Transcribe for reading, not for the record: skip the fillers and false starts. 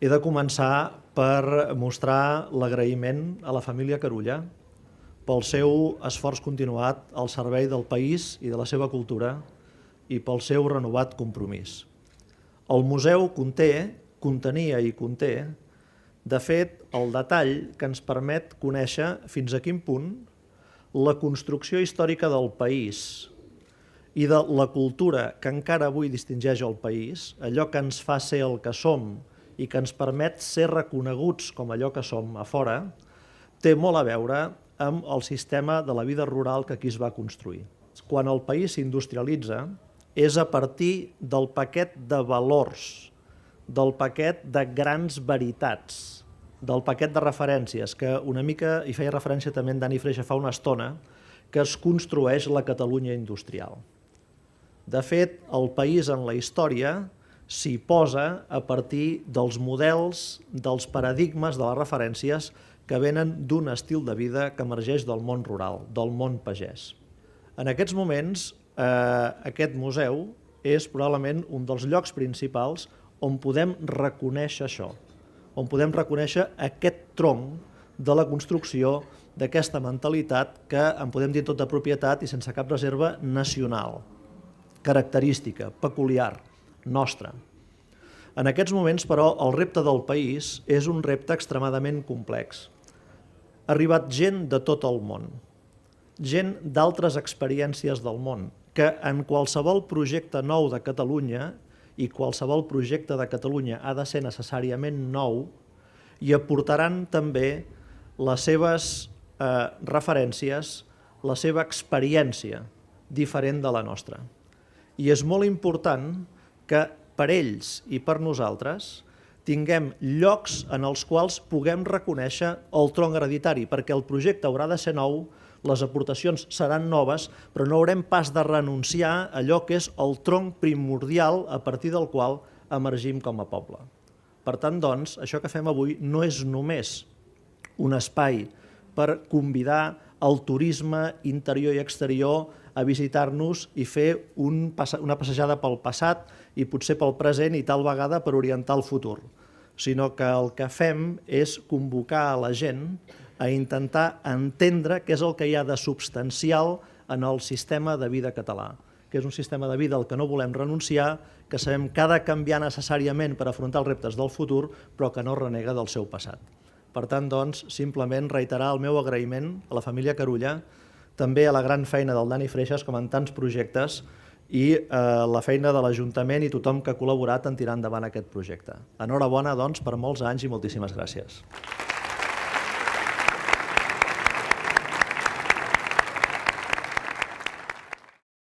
He de començar per mostrar l'agraïment a la família Carulla pel seu esforç continuat al servei del país i de la seva cultura i pel seu renovat compromís. El museu contenia i conté, de fet, el detall que ens permet conèixer fins a quin punt la construcció històrica del país i de la cultura que encara avui distingeix el país, allò que ens fa ser el que som i que ens permet ser reconeguts com allò que som a fora, té molt a veure amb el sistema de la vida rural que aquí es va construir. Quan el país s'industrialitza és a partir del paquet de valors, del paquet de grans veritats, del paquet de referències, que una mica hi feia referència també en Dani Freixa fa una estona, que es construeix la Catalunya industrial. De fet, el país en la història s'hi posa a partir dels models, dels paradigmes, de les referències que venen d'un estil de vida que emergeix del món rural, del món pagès. En aquests moments, aquest museu és probablement un dels llocs principals on podem reconèixer això, on podem reconèixer aquest tronc de la construcció d'aquesta mentalitat que en podem dir tota propietat i sense cap reserva nacional, característica, peculiar, nostra. En aquests moments, però, el repte del país és un repte extremadament complex. Ha arribat gent de tot el món, gent d'altres experiències del món, que en qualsevol projecte nou de Catalunya, i qualsevol projecte de Catalunya ha de ser necessàriament nou, i aportaran també les seves referències, la seva experiència diferent de la nostra. I és molt important que per ells i per nosaltres tinguem llocs en els quals puguem reconèixer el tronc hereditari, perquè el projecte haurà de ser nou, les aportacions seran noves, però no haurem pas de renunciar a allò que és el tronc primordial a partir del qual emergim com a poble. Per tant, doncs, això que fem avui no és només un espai per convidar el turisme interior i exterior a visitar-nos i fer una passejada pel passat i potser pel present i tal vegada per orientar el futur, sinó que el que fem és convocar a la gent a intentar entendre què és el que hi ha de substancial en el sistema de vida català, que és un sistema de vida al que no volem renunciar, que sabem que ha de canviar necessàriament per afrontar els reptes del futur, però que no renega del seu passat. Per tant, doncs, simplement reiterar el meu agraïment a la família Carulla, també a la gran feina del Dani Freixas, com en tants projectes, i la feina de l'Ajuntament i tothom que ha col·laborat en tirar endavant aquest projecte. Enhorabona, doncs, per molts anys i moltíssimes gràcies.